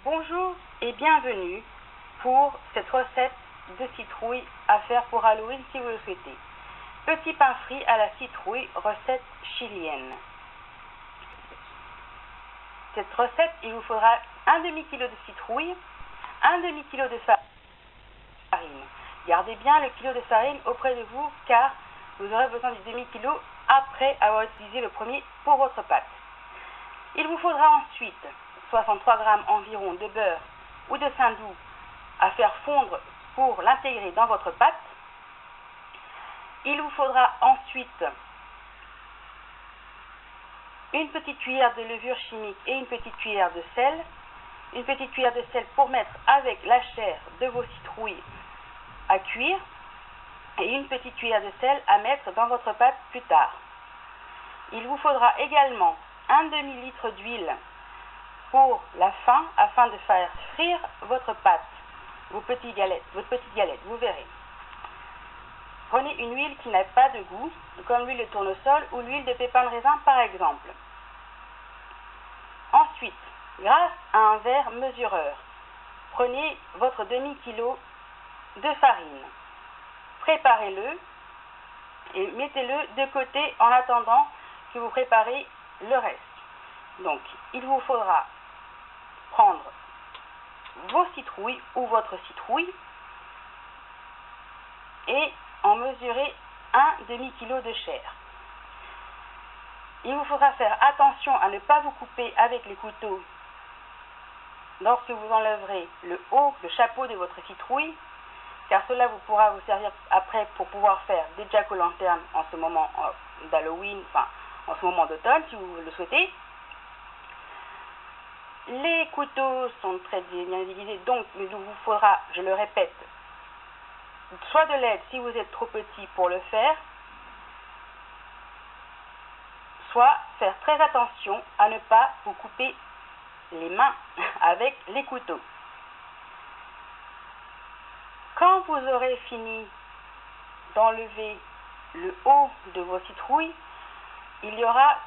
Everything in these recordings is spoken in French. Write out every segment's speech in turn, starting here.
Bonjour et bienvenue pour cette recette de citrouille à faire pour Halloween si vous le souhaitez. Petit pain frit à la citrouille, recette chilienne. Cette recette, il vous faudra un demi-kilo de citrouille, un demi-kilo de farine. Gardez bien le kilo de farine auprès de vous car vous aurez besoin du demi-kilo après avoir utilisé le premier pour votre pâte. Il vous faudra ensuite 63 g environ de beurre ou de saindoux à faire fondre pour l'intégrer dans votre pâte. Il vous faudra ensuite une petite cuillère de levure chimique et une petite cuillère de sel. Une petite cuillère de sel pour mettre avec la chair de vos citrouilles à cuire et une petite cuillère de sel à mettre dans votre pâte plus tard. Il vous faudra également un demi-litre d'huile pour la fin afin de faire frire votre pâte, votre petite galette, vous verrez. Prenez une huile qui n'a pas de goût, comme l'huile de tournesol ou l'huile de pépins de raisin par exemple. Ensuite, grâce à un verre mesureur, prenez votre demi-kilo de farine. Préparez-le et mettez-le de côté en attendant que vous préparez le reste. Donc, il vous faudra prendre vos citrouilles ou votre citrouille et en mesurer un demi-kilo de chair. Il vous faudra faire attention à ne pas vous couper avec les couteaux lorsque vous enlèverez le haut, le chapeau de votre citrouille, car cela vous pourra vous servir après pour pouvoir faire des jack-o'-lantern en ce moment d'Halloween, enfin en ce moment d'automne si vous le souhaitez. Les couteaux sont très bien divisés, donc il vous faudra, je le répète, soit de l'aide si vous êtes trop petit pour le faire, soit faire très attention à ne pas vous couper les mains avec les couteaux. Quand vous aurez fini d'enlever le haut de vos citrouilles, il y aura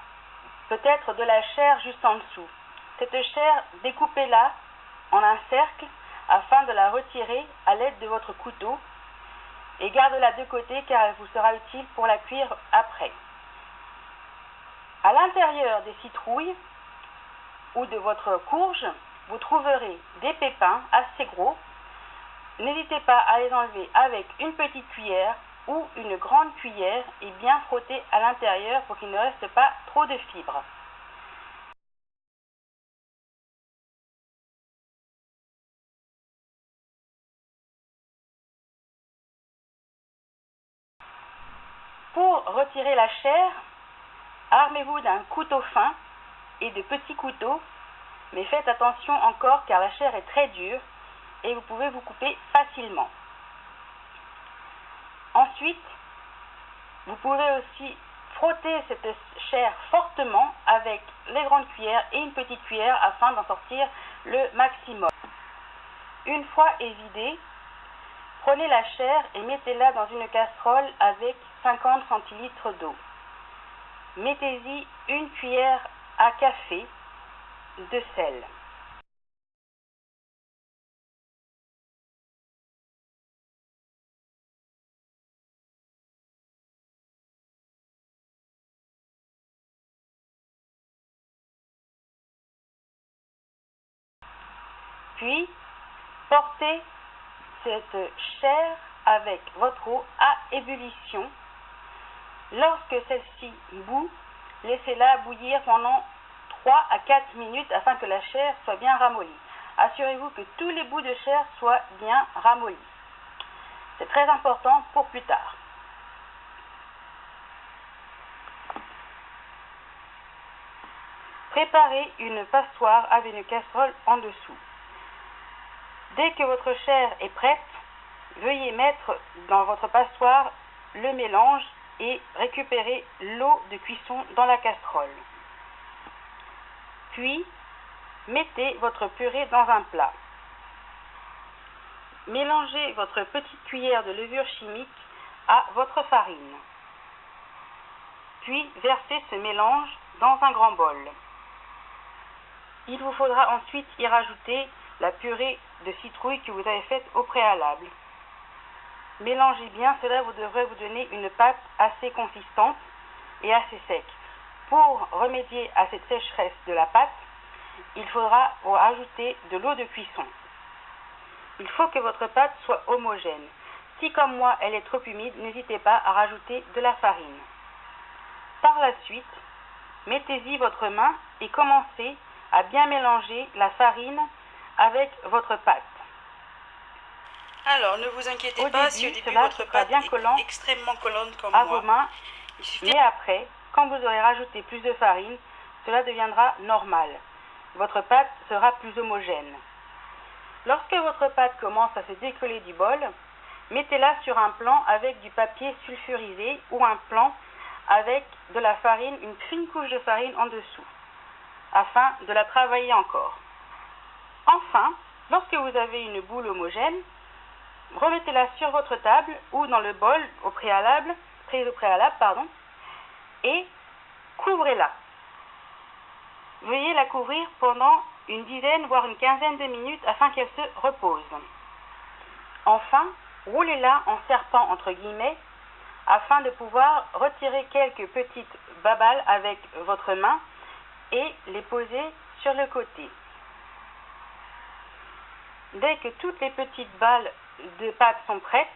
peut-être de la chair juste en dessous. Cette chair, découpez-la en un cercle afin de la retirer à l'aide de votre couteau et gardez-la de côté car elle vous sera utile pour la cuire après. À l'intérieur des citrouilles ou de votre courge, vous trouverez des pépins assez gros. N'hésitez pas à les enlever avec une petite cuillère ou une grande cuillère et bien frotter à l'intérieur pour qu'il ne reste pas trop de fibres. Pour retirer la chair, armez-vous d'un couteau fin et de petits couteaux, mais faites attention encore car la chair est très dure et vous pouvez vous couper facilement. Ensuite, vous pouvez aussi frotter cette chair fortement avec les grandes cuillères et une petite cuillère afin d'en sortir le maximum. Une fois évidée, prenez la chair et mettez-la dans une casserole avec 50 centilitres d'eau. Mettez-y une cuillère à café de sel. Puis, portez cette chair avec votre eau à ébullition. Lorsque celle-ci bout, laissez-la bouillir pendant 3 à 4 minutes afin que la chair soit bien ramollie. Assurez-vous que tous les bouts de chair soient bien ramollis. C'est très important pour plus tard. Préparez une passoire avec une casserole en dessous. Dès que votre chair est prête, veuillez mettre dans votre passoire le mélange et récupérer l'eau de cuisson dans la casserole. Puis, mettez votre purée dans un plat. Mélangez votre petite cuillère de levure chimique à votre farine. Puis, versez ce mélange dans un grand bol. Il vous faudra ensuite y rajouter la purée de citrouille que vous avez faite au préalable. Mélangez bien, cela devrait vous donner une pâte assez consistante et assez sec. Pour remédier à cette sécheresse de la pâte, il faudra ajouter de l'eau de cuisson. Il faut que votre pâte soit homogène. Si comme moi elle est trop humide, n'hésitez pas à rajouter de la farine. Par la suite, mettez-y votre main et commencez à bien mélanger la farine avec votre pâte. Alors, ne vous inquiétez pas si au début votre pâte bien collant est extrêmement collante comme à moi. vos mains, mais après, quand vous aurez rajouté plus de farine, cela deviendra normal. Votre pâte sera plus homogène. Lorsque votre pâte commence à se décoller du bol, mettez-la sur un plan avec du papier sulfurisé ou un plan avec de la farine, une fine couche de farine en dessous, afin de la travailler encore. Enfin, lorsque vous avez une boule homogène, remettez-la sur votre table ou dans le bol prise au préalable, et couvrez-la. Veuillez la couvrir pendant une dizaine voire une quinzaine de minutes afin qu'elle se repose. Enfin, roulez-la en serpent entre guillemets afin de pouvoir retirer quelques petites babales avec votre main et les poser sur le côté. Dès que toutes les petites balles de pâte sont prêtes,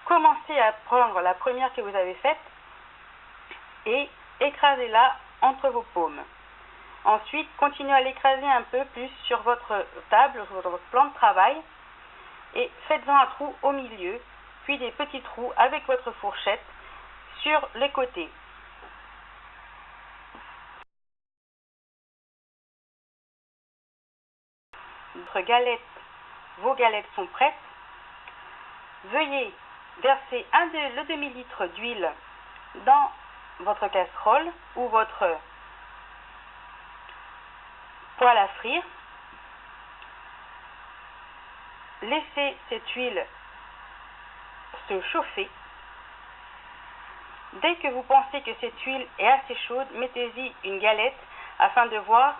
commencez à prendre la première que vous avez faite et écrasez-la entre vos paumes. Ensuite, continuez à l'écraser un peu plus sur votre table, sur votre plan de travail, et faites-en un trou au milieu, puis des petits trous avec votre fourchette sur les côtés. Vos galettes sont prêtes. Veuillez verser le demi-litre d'huile dans votre casserole ou votre poêle à frire. Laissez cette huile se chauffer. Dès que vous pensez que cette huile est assez chaude, mettez-y une galette afin de voir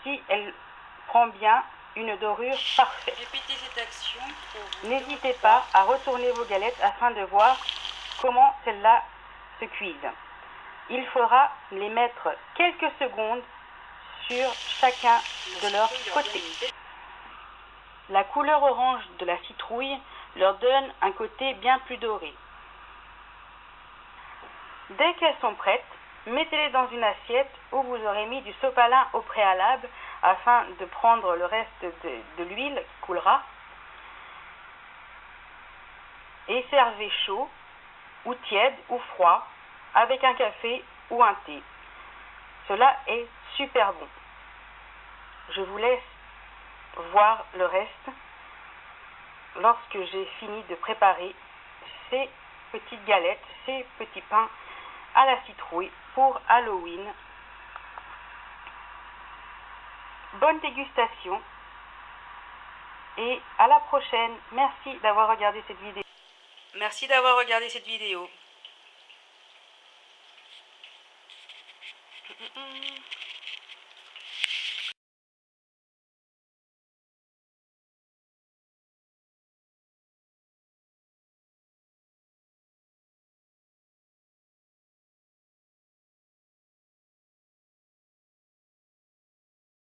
si elle prend bien une dorure parfaite. Répétez cette action. N'hésitez pas à retourner vos galettes afin de voir comment celles-là se cuisent. Il faudra les mettre quelques secondes sur chacun de leur côté. La couleur orange de la citrouille leur donne un côté bien plus doré. Dès qu'elles sont prêtes, mettez-les dans une assiette où vous aurez mis du sopalin au préalable afin de prendre le reste de l'huile qui coulera. Et servez chaud ou tiède ou froid avec un café ou un thé. Cela est super bon. Je vous laisse voir le reste lorsque j'ai fini de préparer ces petites galettes, ces petits pains à la citrouille pour Halloween. Bonne dégustation et à la prochaine. Merci d'avoir regardé cette vidéo. Merci d'avoir regardé cette vidéo.